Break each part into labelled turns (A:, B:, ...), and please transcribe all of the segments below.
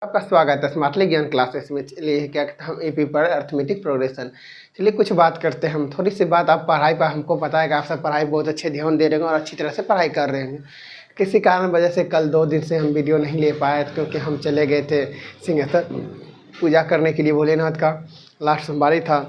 A: आपका स्वागत है स्मार्टली ज्ञान क्लासेस में। चलिए क्या कहते हैं, हम एपी पर अर्थमेटिक प्रोग्रेशन। चलिए कुछ बात करते हैं हम, थोड़ी सी बात। आप पढ़ाई पर, हमको पता है कि आप सब पढ़ाई बहुत अच्छे ध्यान दे रहे हैं और अच्छी तरह से पढ़ाई कर रहे हैं। किसी कारण वजह से कल 2 दिन से हम वीडियो नहीं ले पाए क्योंकि हम चले गए थे सिंहेश्वर पूजा करने के लिए। भोलेनाथ का लास्ट सोमवारी था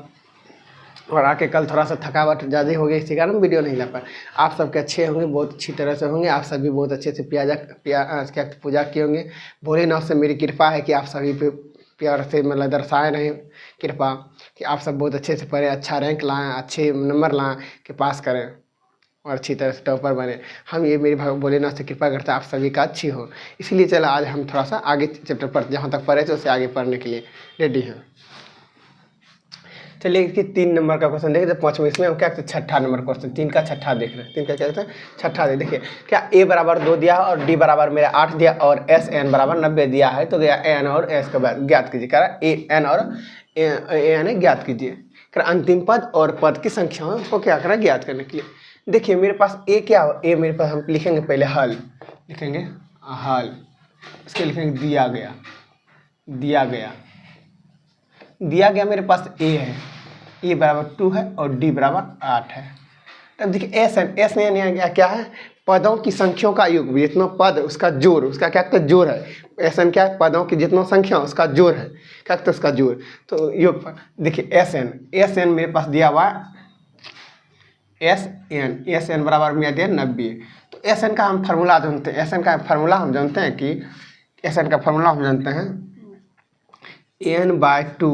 A: और आके कल थोड़ा सा थकावट ज़्यादा हो गई, इसी कारण वीडियो नहीं ला पाए। आप सबके अच्छे होंगे, बहुत अच्छी तरह से होंगे। आप सभी बहुत अच्छे से क्या पूजा किए होंगे। भोलेनाथ से मेरी कृपा है कि आप सभी पे प्यार से मतलब दर्शाए रहे कृपा कि आप सब बहुत अच्छे से पढ़ें, अच्छा रैंक लाएँ, अच्छे नंबर लाएँ कि पास करें और अच्छी तरह से टॉपर बने। हम ये मेरी भोलेनाथ से कृपा करते हैं आप सभी का अच्छी हो। इसीलिए चला आज हम थोड़ा सा आगे चैप्टर पर जहाँ तक पढ़े थे उससे आगे पढ़ने के लिए रेडी हैं। चलिए इसके 3 नंबर का क्वेश्चन देखिए, 5वें इसमें हम क्या कहते हैं, छठा नंबर क्वेश्चन, 3 का छठा देख रहे हैं। 3 का क्या कहते हैं, छठा दे। देखिए क्या a बराबर 2 दिया है और d बराबर मेरा 8 दिया और s n बराबर 90 दिया है। तो गया n और s का ज्ञात कीजिए। कह रहा a n और a n ज्ञात कीजिए। कह अंतिम पद और पद की संख्याओं को क्या करें ज्ञात करने के लिए। देखिए मेरे पास a क्या हो, a मेरे पास हम लिखेंगे पहले हल, लिखेंगे हल, इसके लिखेंगे दिया गया, दिया गया, दिया गया मेरे पास a है, a बराबर 2 है और d बराबर 8 है। तब देखिए s n क्या है, पदों की संख्याओं का योग, जितना पद उसका जोड़, उसका क्या कहते हैं जोड़ है। s n क्या है, पदों की जितना संख्या उसका जोड़ है, क्या कहते हैं उसका जोड़। तो योग देखिए s n मेरे पास दिया हुआ s n बराबर में दिया 90। तो s n का हम फार्मूला जानते हैं, s n का फार्मूला हम जानते हैं कि s n का फार्मूला हम जानते हैं n/2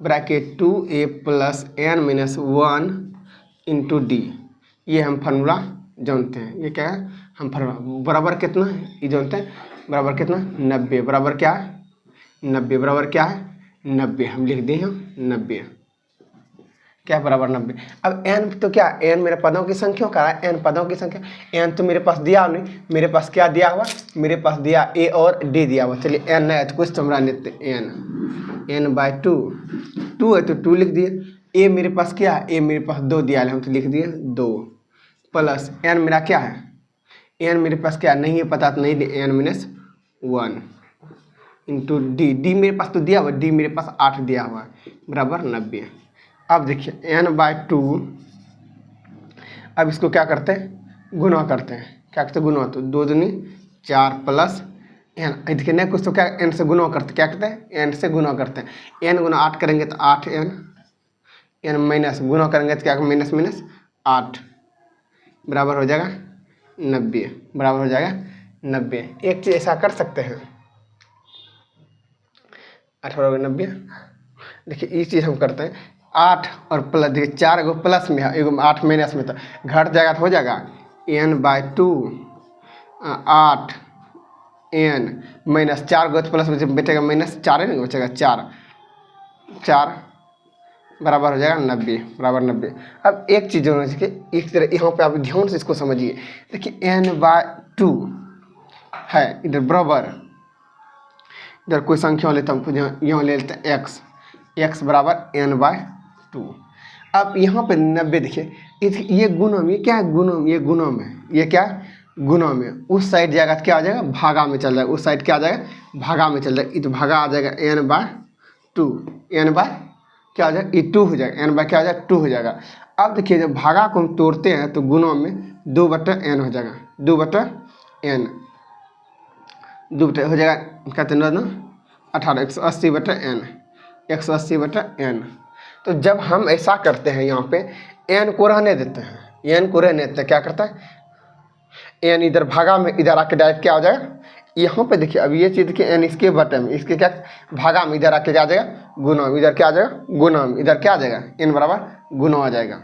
A: bracket 2a plus n minus 1 into D. ये हम फार्मूला जानते हैं। ये क्या है, हम फार्मूला बराबर कितना है ये जानते हैं, बराबर कितना 90, बराबर क्या है 90, बराबर क्या है 90, हम लिख दिए हैं 90, क्या बराबर 90। अब n तो क्या, n मेरे पदों की संख्या का है, n पदों की संख्या, n तो मेरे पास दिया नहीं, मेरे पास क्या दिया हुआ, मेरे पास दिया a और d दिया हुआ। चलिए n नहीं है तो कुछ तो हमरा लेते n/2, 2 है तो 2 लिख दिए। a मेरे पास क्या है, a मेरे पास 2 दिया है, हम तो लिख दिए 2 प्लस n मेरा क्या है, n मेरे पास क्या नहीं है पता तो नहीं दिए, n माइनस 1 इंटू डी मेरे पास तो दिया हुआ, d मेरे पास 8 दिया हुआ है बराबर 90। अब देखिए n/2, अब इसको क्या करते हैं गुना करते हैं, क्या करते हैं गुना, तो 2 दूनी 4 प्लस n, देखिए नहीं कुछ तो क्या n से गुना करते, क्या करते हैं n से गुना करते हैं। n गुना 8 करेंगे तो 8n, n माइनस गुना करेंगे तो क्या माइनस माइनस 8 बराबर हो जाएगा 90, बराबर हो जाएगा 90। एक चीज़ ऐसा कर सकते हैं 8 बराबर 90। देखिए ये चीज़ हम करते हैं 8 और प्लस, देखिए 4 गो प्लस में है, एगो 8 माइनस में, तो घट जाएगा तो हो जाएगा n/2 8 n माइनस 4 गो प्लस में बैठेगा माइनस 4 है ना, बचेगा 4 बराबर हो जाएगा 90, बराबर 90। अब एक चीज़ होना चाहिए, एक तरह यहाँ पे आप ध्यान से इसको समझिए। देखिए n/2 है इधर बराबर, इधर कोई संख्या लेता हूँ, यहाँ ले लेते हैं x बराबर n/2। अब यहाँ पे 90 देखिए ये गुणम, ये क्या है गुणम, ये गुणम है, ये क्या है गुणम है। उस साइड जाएगा तो क्या आ जाएगा भागा में चल जाएगा, उस साइड क्या आ जाएगा भागा में चल जाएगा, तो भागा आ जाएगा n/2, n बाय क्या आ जाएगा ये 2 हो जाएगा, n बाय क्या आ जाएगा 2 हो जाएगा। अब देखिए जब भागा को हम तोड़ते हैं तो गुणों में 2/n हो जाएगा, 2/n, 2 हो जाएगा कहते हैं ना 18, 180/n, 180/n। तो जब हम ऐसा करते हैं यहाँ पे n को रहने देते हैं, n को रहने देते हैं, क्या करता है n इधर भागा में इधर आके डायरेक्ट क्या हो जाएगा, यहाँ पे देखिए अब ये चीज़ देखिए n इसके बटे में, इसके क्या भागा में इधर आके क्या आ जाएगा गुना में, इधर क्या आ जाएगा गुना में, इधर क्या आ जाएगा n बराबर गुना आ जाएगा,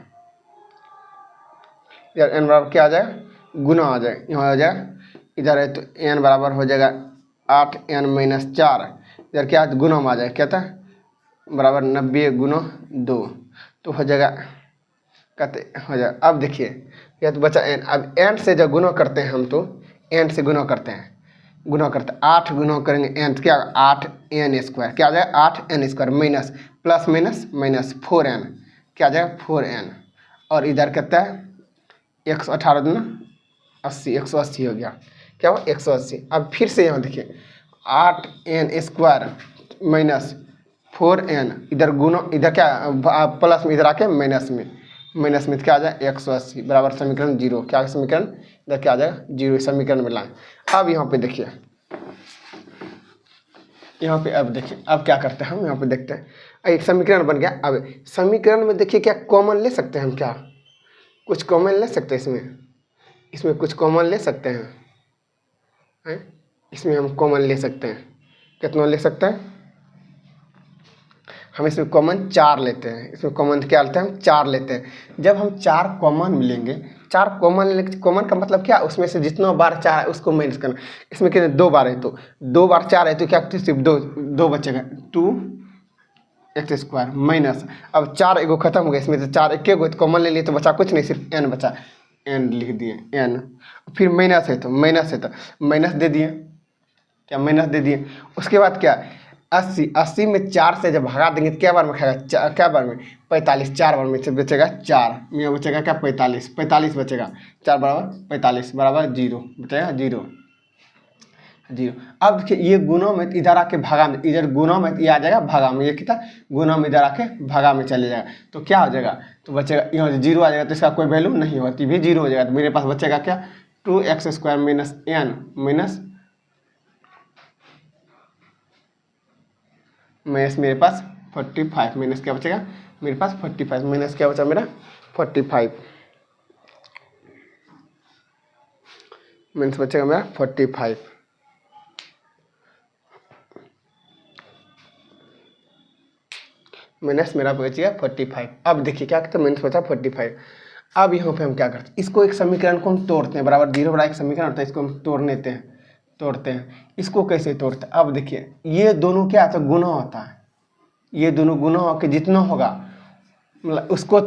A: इधर n बराबर क्या आ जाएगा गुना आ जाएगा, यहाँ आ जाएगा इधर है तो n बराबर हो जाएगा 8n माइनस 4, इधर क्या गुना में आ जाएगा, क्या था बराबर 90 गुना 2, तो हो जाएगा कहते हो जाएगा। अब देखिए यह तो बचा n, अब n से जब गुना करते हैं हम तो n से गुना करते हैं, गुना करते हैं 8 गुना करेंगे n तो क्या 8n² क्या आ जाएगा 8n² minus plus minus minus 4n क्या आ जाएगा 4n, और इधर कहता है 118 दूना 80, 180 हो गया, क्या हुआ 180। अब फिर से यहाँ देखिए 8n² माइनस 4n, इधर गुना, इधर क्या प्लस में, इधर आके माइनस में क्या आ जाए 180 बराबर समीकरण 0। क्या समीकरण इधर क्या आ जाएगा 0, समीकरण में लाएं। अब यहाँ पे देखिए, यहाँ पे अब देखिए, अब क्या करते हैं हम, यहाँ पे देखते हैं एक समीकरण बन गया। अब समीकरण में देखिए क्या कॉमन ले सकते हैं हम, क्या कुछ कॉमन ले सकते हैं इसमें कुछ कॉमन ले सकते हैं, इसमें हम कॉमन ले सकते हैं। कितना ले सकते हैं हम, इसमें कॉमन 4 लेते हैं। इसमें कॉमन क्या लेते हैं हम, 4 लेते हैं। जब हम 4 कॉमन मिलेंगे, 4 कॉमन लेंगे, कॉमन का मतलब क्या, उसमें से जितना बार 4 है उसको माइनस करना। इसमें कितने 2 बार है, तो 2 बार 4 है तो क्या सिर्फ 2 बचेगा, 2x² माइनस, अब 4 एगो खत्म हो गया, इसमें से 4 एक एगो कॉमन ले लिए तो बचा कुछ नहीं, सिर्फ n बचा, n लिख दिए n। फिर माइनस है तो माइनस दे दिए, क्या माइनस दे दिए। उसके बाद क्या 80 में 4 से जब भगा देंगे तो क्या बार में खाएगा, क्या बार में 45, 4 बार में से बचेगा 4, यहाँ बचेगा क्या 45 बचेगा, 4 बराबर 45 बराबर 0 बचेगा 0। अब देखिए ये गुणों में इधर आके भागा में, इधर गुणों में ये आ जाएगा भागा में, ये कितना गुणों में इधर आके भागा में चले जाएगा तो क्या हो जाएगा, तो बचेगा यहाँ 0 आ जाएगा, तो इसका कोई वैल्यू नहीं होती, भी 0 हो जाएगा। तो मेरे पास बचेगा क्या 2x² माइनस n माइनस मेरे पास 45, माइनस क्या बचेगा मेरे पास 45, माइनस क्या बचा मेरा 45, माइनस बचेगा मेरा 45, माइनस मेरा बचेगा 45। अब देखिए क्या करते हैं, माइनस बचा 45। अब यहाँ पे हम क्या करते हैं, इसको एक समीकरण को हम तोड़ते हैं, बराबर 0 बड़ा एक समीकरण होता है, इसको हम तोड़ते हैं। इसको कैसे तोड़ते हैं, अब देखिए ये दोनों क्या होता है, गुना होता है, ये दोनों गुना होकर जितना होगा मतलब उसको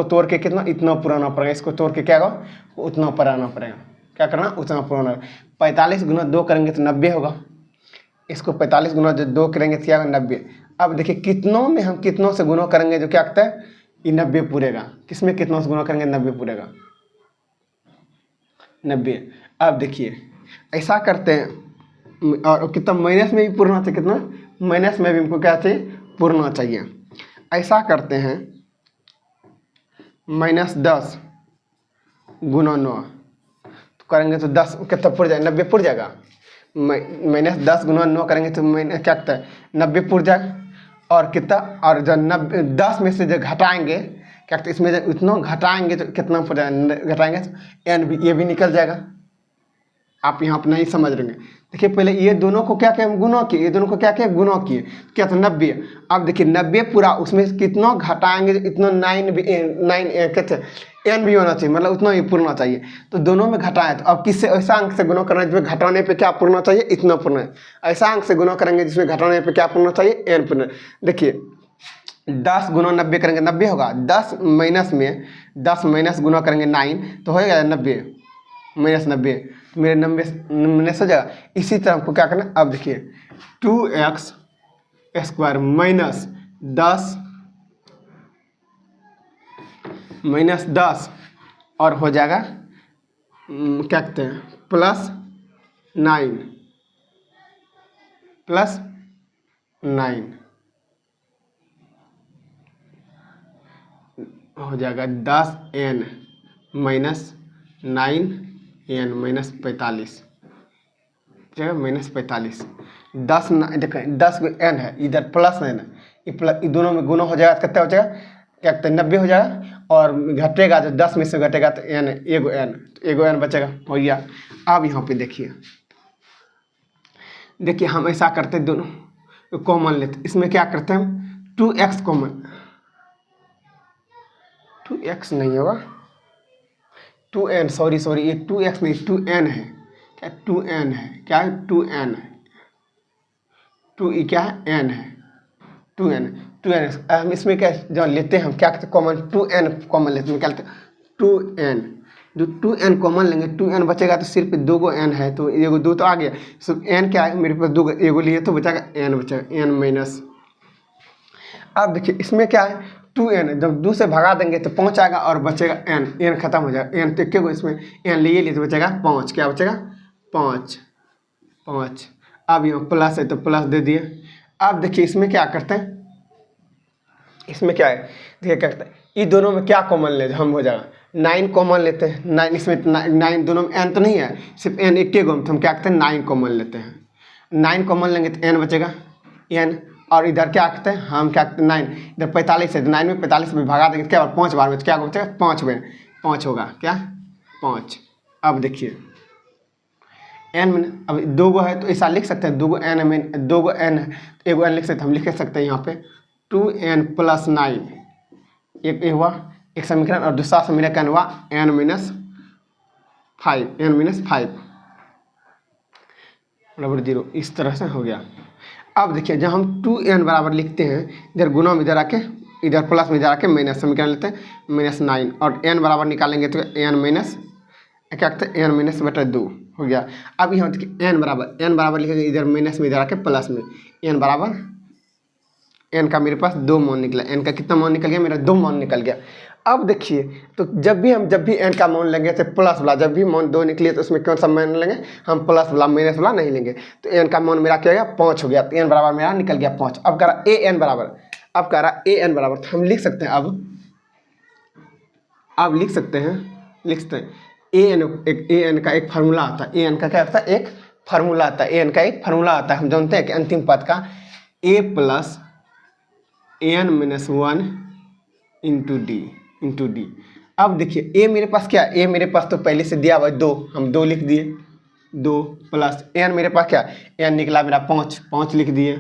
A: तोड़ के कितना इतना पुराना पड़ेगा, इसको तोड़ के क्या होगा उतना पुराना पड़ेगा, क्या करना उतना पुराना। 45 गुना 2 करेंगे तो 90 होगा, इसको 45 गुना 2 करेंगे तो क्या होगा 90। अब देखिए कितनों में हम कितनों से गुना करेंगे जो क्या कहता है ये 90 पूरेगा, किसमें कितनों से गुना करेंगे 90 पूरेगा 90। अब देखिए ऐसा करते हैं, और कितना माइनस में भी पूरना चाहिए, कितना माइनस में भी हमको क्या चाहिए पूरना चाहिए। ऐसा करते हैं -10 गुना 9 तो करेंगे तो 10 कितना पुर जाएगा 90 पुर जाएगा, -10 गुना 9 करेंगे तो क्या कहता है 90 पुर जाएगा। और कितना, और जब 10 में से जब घटाएंगे क्या कहते हैं, इसमें जब इतना घटाएंगे तो कितना पुर जाएगा, घटाएंगे तो n भी ये भी निकल जाएगा। आप यहाँ पर नहीं समझ रहे हैं, देखिए पहले ये दोनों को क्या किया गुना किए, ये दोनों को क्या किया गुना किए, क्या था 90। अब देखिए 90 पूरा उसमें कितना घटाएंगे इतना 9 भी 9 कहते n भी होना चाहिए, मतलब उतना ही पूरना चाहिए। तो दोनों में घटाएं तो अब किससे ऐसा अंक से गुना करना है जिसमें घटाने पे क्या पूरना चाहिए इतना पूरना, ऐसा अंक से गुना करेंगे जिसमें घटाने पे क्या पूरना चाहिए n पूरना। देखिए 10 गुना 90 करेंगे 90 होगा, 10 माइनस गुना करेंगे 9 तो हो जाएगा 90 -90, मेरे 90 हो जाएगा। इसी तरह हमको क्या करना है, अब देखिए 2x² माइनस 10 और हो जाएगा क्या कहते हैं +9 हो जाएगा 10n माइनस 9n माइनस 45 जगह -45। 10 देखें 10 n है, इधर प्लस n है, ये दोनों में गुना हो जाएगा तो कितना हो जाएगा क्या कहते हैं 90 हो जाएगा, और घटेगा जो 10 में से घटेगा तो n एगो n बचेगा हो गया। अब यहाँ पे देखिए हम ऐसा करते दोनों कॉमन लेते, इसमें क्या करते हैं हम 2x कॉमन, 2x नहीं होगा 2n, सॉरी ये 2x नहीं 2n है, क्या 2n है, क्या है 2n है, 2 क्या है n है 2n। हम इसमें क्या जो लेते हैं हम क्या कहते हैं कॉमन 2n कॉमन लेते हैं, क्या लेते हैं 2n, जो 2n कॉमन लेंगे 2n बचेगा तो सिर्फ 2 गो n है, तो एगो 2 तो आ गया, सिर्फ n क्या है मेरे पास 2 एगो लिए तो बचेगा n बचेगा n माइनस। अब देखिए इसमें क्या है 2n, जब 2 से भगा देंगे तो 5 आएगा और बचेगा n खत्म हो जाएगा, n तो एक इसमें n लिए तो बचेगा 5, क्या बचेगा 5। अब यहाँ प्लस है तो प्लस दे दिए। अब देखिए इसमें क्या करते हैं, इसमें क्या है देखिए क्या करते हैं, ये दोनों में क्या कॉमन ले हम हो जाएगा 9 कॉमन लेते हैं। 9 इसमें 9 दोनों में n तो नहीं है, सिर्फ n एक के तो हम क्या करते हैं 9 कॉमन लेते हैं। 9 कॉमन लेंगे तो n बचेगा n, और इधर क्या करते हैं हम क्या करते हैं 9, इधर 45 है तो 9 में 45 में भगा देंगे क्या, और 5 बार में क्या बचेगा 5 में 5 होगा क्या 5। अब देखिए n में अब 2 गो है तो ऐसा लिख सकते हैं 2 गो n में 2 गो n है तो 1 गो n लिख सकते हैं, हम लिख सकते हैं यहाँ पे 2n + 9 एक हुआ एक समीकरण, और दूसरा समीकरण हुआ n - 5 बराबर 0। इस तरह से हो गया। अब देखिए जब हम 2n बराबर लिखते हैं इधर गुना में इधर आके इधर प्लस में इधर आके माइनस समीकरण लेते हैं -9, और n बराबर निकालेंगे तो n क्या करते हैं n-2 हो गया। अब यहाँ देखिए n बराबर लिखेंगे इधर माइनस में इधर आके प्लस में, n बराबर n का मेरे पास 2 मान निकला। n का कितना मान निकल गया, मेरा 2 मान निकल गया। अब देखिए तो जब भी n का मान लेंगे तो प्लस वाला, जब भी मान 2 निकले तो उसमें कौन सा मान लेंगे हम, प्लस वाला माइनस वाला नहीं लेंगे। तो n का मान मेरा क्या हो गया 5 हो गया, तो n बराबर मेरा निकल गया 5। अब कह रहा an बराबर, तो हम लिख सकते हैं अब लिख सकते हैं an का एक फार्मूला आता है। an का क्या आता है, एक फार्मूला आता है। an का एक फार्मूला आता है, हम जानते हैं कि अंतिम पद का a + n-1 इंटू d। अब देखिए a मेरे पास क्या, a मेरे पास तो पहले से दिया हुआ है 2, हम 2 लिख दिए, 2 प्लस n मेरे पास क्या n निकला मेरा 5 लिख दिए,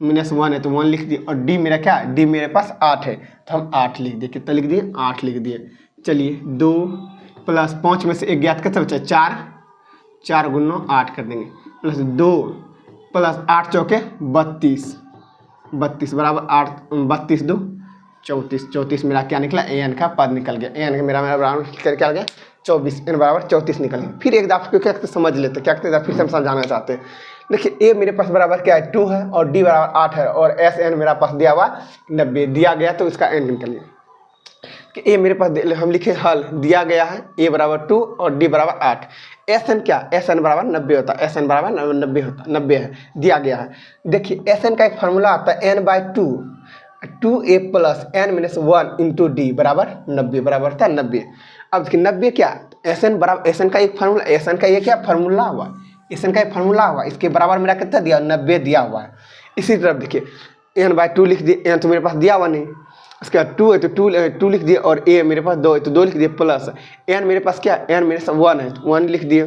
A: -1 है तो 1 लिख दिए, और d मेरा क्या d मेरे पास 8 है तो हम 8 लिख दिए। कितना लिख दिए 8 लिख दिए। चलिए 2 + 5 में से 1 ज्ञात कितना बचा 4, 4 × 8 कर देंगे, प्लस 2 + 8 चौके 32 बराबर 8 32 2 34 मेरा क्या निकला an का पद निकल गया। an मेरा बराबर क्या आ गया 24, n बराबर 34 निकल गया। फिर एक दफ़ा क्या समझ लेते क्या करते फिर से हम समझाना चाहते हैं। देखिए a मेरे पास बराबर क्या है 2 है, और d बराबर 8 है, और sn मेरा पास दिया हुआ 90 दिया गया, तो इसका n निकल गया कि a मेरे पास हम लिखे हल दिया गया है a बराबर 2 और d बराबर 8। sn क्या sn बराबर 90 होता है, sn बराबर 90 है दिया गया है। देखिए sn का एक फार्मूला आता है n/2 2a + n-1 into d बराबर 90 बराबर था 90। अब देखिए 90 क्या sn बराबर sn का एक फार्मूला, sn का ये क्या फार्मूला हुआ, sn का एक फार्मूला हुआ, इसके बराबर मेरा कितना दिया 90 दिया हुआ है। इसी तरफ देखिए n/2 लिख दिए, n तो मेरे पास दिया हुआ नहीं, उसके बाद 2 है तो 2 लिख दिए, और a मेरे पास 2 है तो 2 लिख दिए, प्लस n मेरे पास क्या n-1 है तो 1 लिख दिए,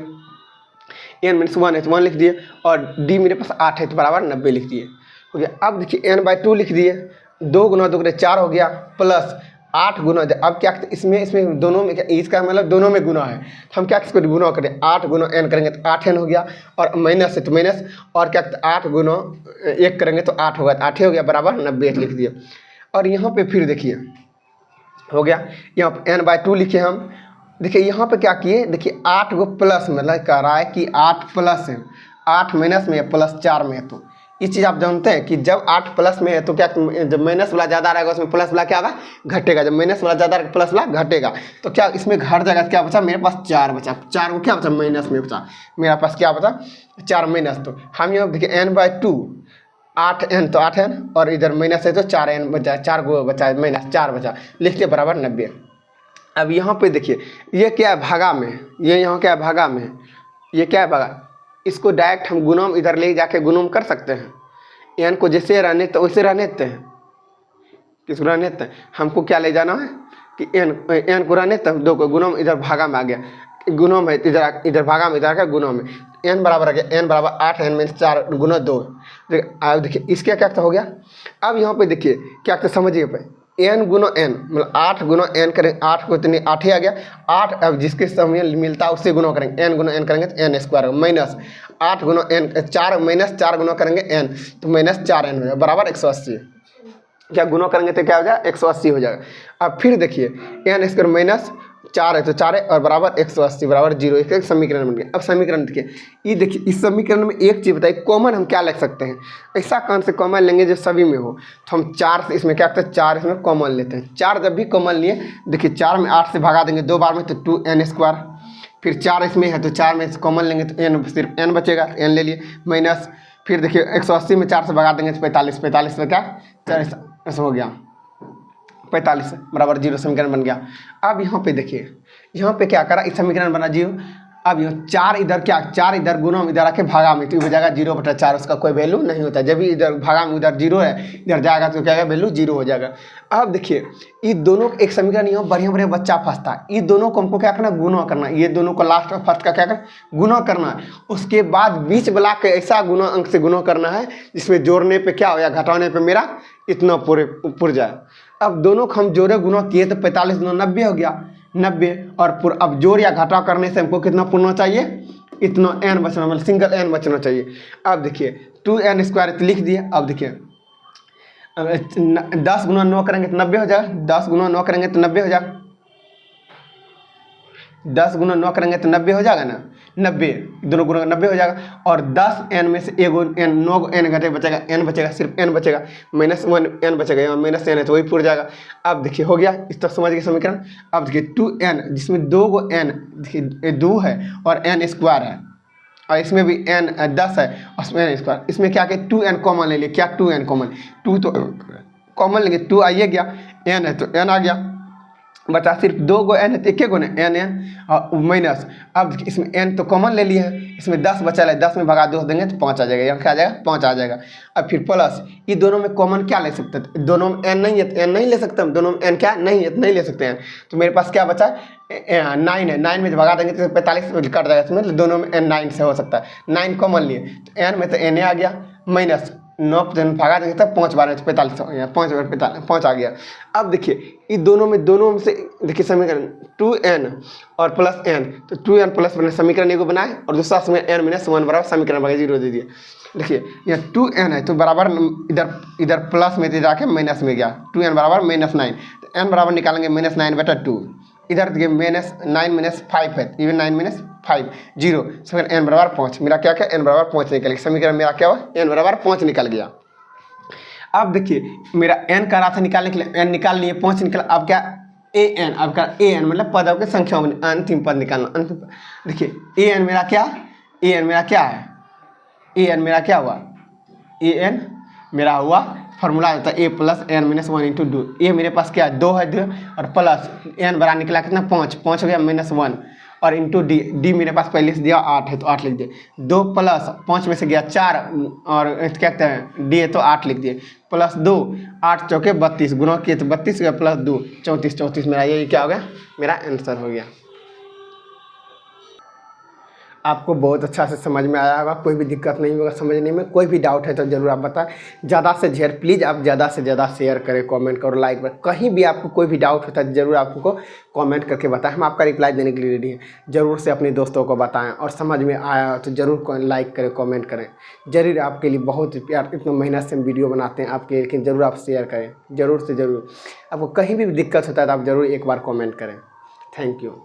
A: n-1 है तो 1 लिख दिए, और d मेरे पास 8 है तो बराबर 90 लिख दिए हो गया। अब देखिए n/2 लिख दिए, 2 × 2 = 4 हो गया, प्लस 8 गुना, अब क्या इसमें दोनों में क्या, इसका मतलब दोनों में गुना है, हम क्या इसको गुना करें 8 × n करेंगे तो 8n हो गया, और माइनस है तो माइनस, और क्या 8 × 1 करेंगे तो 8 होगा, 8 ही हो गया बराबर 90 लिख दिए। और यहाँ पे फिर देखिए हो गया, यहाँ पे n/2 लिखे हम। देखिए यहाँ पे क्या किए, देखिए 8 गो प्लस मतलब कह रहा है कि 8 प्लस है, 8 माइनस में है, प्लस 4 में है। तो ये चीज़ आप जानते हैं कि जब 8 प्लस में है तो क्या, जब माइनस वाला ज़्यादा रहेगा उसमें प्लस वाला क्या होगा घटेगा, जब माइनस वाला ज़्यादा रहेगा प्लस वाला घटेगा। तो क्या इसमें घट जाएगा, क्या बचा मेरे पास 4 बचा, 4 को क्या बचा माइनस में बचा, मेरे पास क्या बचा 4 माइनस। तो हम यहाँ देखिए n/2 8n तो 8n, और इधर माइनस है तो 4n बचा, 4 को बचा माइनस 4 बचा, लिखते बराबर 90। अब यहाँ पे देखिए ये क्या है भागा में, ये यहाँ क्या है भागा में, ये क्या है भागा, इसको डायरेक्ट हम गुणम इधर ले जाके गुणम कर सकते हैं। n को जैसे रहने तो वैसे रहने देते हैं, किसको रहने देते हैं, हमको क्या ले जाना है कि n को रहने तो 2 को गुणम इधर भागा में आ गया, गुणम है इधर भागा में इधर का गुणम है, n बराबर आ गया, n बराबर 8n-4 × 2। देखिए इसका क्या हो गया। अब यहाँ पे देखिए क्या समझिए पे n × n मतलब 8 × n करेंगे, 8 को इतनी 8 ही आ गया, 8 अब जिसके समय मिलता है उससे गुना करेंगे, n × n करेंगे तो n² माइनस 8 × n 4 माइनस 4 गुना करेंगे n तो -4n हो जाएगा बराबर 180। क्या गुना करेंगे तो क्या हो जाएगा 180 हो जाएगा। अब फिर देखिए n² माइनस 4 है तो 4 है और बराबर 180 बराबर 0, एक समीकरण बन गया। अब समीकरण देखिए, ये देखिए इस समीकरण में एक चीज़ बताइए कॉमन हम क्या लिख सकते हैं, ऐसा कौन से कॉमन लेंगे जो सभी में हो। तो हम 4 से इसमें क्या करते हैं 4 इसमें कॉमन लेते हैं। 4 जब भी कॉमन लिए देखिए 4 में 8 से भगा देंगे 2 बार में तो 2n², फिर 4 इसमें है तो 4 में कॉमन लेंगे तो n सिर्फ n बचेगा, n ले लिए माइनस, फिर देखिए 180 में 4 से भगा देंगे तो 45, 45 में क्या 40 ऐसा हो गया 45 बराबर 0 समीकरण बन गया। अब यहाँ पे देखिए, यहाँ पे क्या करा, इस समीकरण बना 0। अब यहाँ 4 इधर क्या, 4 इधर गुना में इधर आके भागा में, तो हो जाएगा 0/4, उसका कोई वैल्यू नहीं होता। जब भी इधर भागा में उधर 0 है, इधर जाएगा तो क्या वैल्यू 0 हो जाएगा। अब देखिए ये दोनों एक समीकरण, यहाँ बढ़िया बढ़िया बच्चा फंसता है। ये दोनों को हमको क्या करना, गुना करना। ये दोनों को लास्ट में फर्स्ट का क्या करना, गुना करना है। उसके बाद बीच वाला के ऐसा गुना अंक से गुना करना है जिसमें जोड़ने पे क्या हो या घटाने पे मेरा इतना पूरे पुर जाए। अब दोनों को हम जोड़े गुना किए तो 45 गुना 90 हो गया, 90। और अब जोड़ या घटाव करने से हमको कितना पुरना चाहिए, इतना n बचना, मतलब सिंगल n बचना चाहिए। अब देखिए 2n² लिख दिए। अब देखिए 10 गुना 9 करेंगे तो 90 हो जाएगा, 10 गुना 9 करेंगे तो 90 हो जाएगा, 10 गुना 9 करेंगे तो 90 हो जाएगा ना, 90 दोनों गुना 90 हो जाएगा। और 10n में से एगो n, 9 n घटे बचेगा, n बचेगा, सिर्फ n बचेगा, -1 n बचेगा, यहाँ -n है तो वही पूरा जाएगा। अब देखिए हो गया, इस तक समझ गए समीकरण। अब देखिए 2n जिसमें 2 गो n, देखिए 2 है और n² है, और इसमें भी n 10 है और इसमें n²। इसमें क्या कि 2n कॉमन ले लिए, क्या 2n कॉमन, 2 तो कॉमन लेंगे, 2 आइए गया, n है तो n आ गया, बचा सिर्फ 2 गो n है तो एक गो न n और माइनस। अब इसमें n तो कॉमन ले लिए हैं, इसमें 10 बचा है, 10 में भगा 2 देंगे तो 5 आ जाएगा, यहाँ क्या आ जाएगा 5 आ जाएगा। अब फिर प्लस, ये दोनों में कॉमन क्या ले सकते हैं, दोनों में n नहीं है तो n नहीं ले सकते हम, दोनों में n क्या नहीं है तो नहीं ले सकते हैं। तो मेरे पास क्या बचा 9 है, 9 में भगा देंगे तो 45 कट जाएगा, इसमें दोनों में n 9 से हो सकता है, 9 कॉमन लिए तो n में तो n आ गया, माइनस 9 भागा देंगे तब 5 बार 45, 5 बार 45, 5 आ गया। अब देखिए ये दोनों में से देखिए समीकरण 2n और प्लस n, तो 2n प्लस बने समीकरण एगो बनाए और दूसरा समीकरण n -1 बराबर समीकरण बगैर 0 दे दिए। देखिए यहाँ 2n है तो बराबर इधर प्लस में तो जाके माइनस में गया, 2n बराबर -9, तो n बराबर निकालेंगे -9/2। इधर देखिए -9 - 5 है, इवन 9 - 5 0, समीकरण n बराबर 5, मेरा क्या n बराबर 5 निकल गया, समीकरण मेरा क्या हुआ n बराबर 5 निकल गया। अब देखिए मेरा n का राशि निकालने के लिए n निकाल लिए, 5 निकला। अब क्या an, अब क्या an मतलब पदों की संख्या में अंतिम पद निकालना, अंतिम पद। देखिए an मेरा क्या है, an मेरा क्या हुआ, an मेरा हुआ फार्मूला होता है a + n - 1 × 2। a मेरे पास क्या है 2 है, 2 और प्लस n बड़ा निकला कितना 5 हो गया -1 और इंटू d मेरे पास पहले से दिया 8 है तो 8 लिख दिए, 2 + 5 में से गया 4 और क्या कहते हैं d है तो 8 लिख दिए, प्लस 2 8 चौके 32 गुना किए तो 32 गया, प्लस 2 34 मेरा यही क्या हो गया, मेरा आंसर हो गया। आपको बहुत अच्छा से समझ में आया होगा, कोई भी दिक्कत नहीं होगा समझने में। कोई भी डाउट है तो ज़रूर आप बताएं, ज़्यादा से ज़्यादा प्लीज़ आप ज़्यादा से ज़्यादा शेयर करें, कमेंट करो, लाइक करें। कहीं भी आपको कोई भी डाउट होता है ज़रूर आपको कमेंट करके बताएं, हम आपका रिप्लाई देने के लिए रेडी हैं। ज़रूर से अपने दोस्तों को बताएं और समझ में आया तो ज़रूर लाइक करें, कमेंट करें। ज़रूर आपके लिए बहुत प्यार, इतना मेहनत से हम वीडियो बनाते हैं आपके, लेकिन ज़रूर आप शेयर करें, ज़रूर से ज़रूर। आपको कहीं भी दिक्कत होता है तो आप ज़रूर एक बार कमेंट करें। Thank you.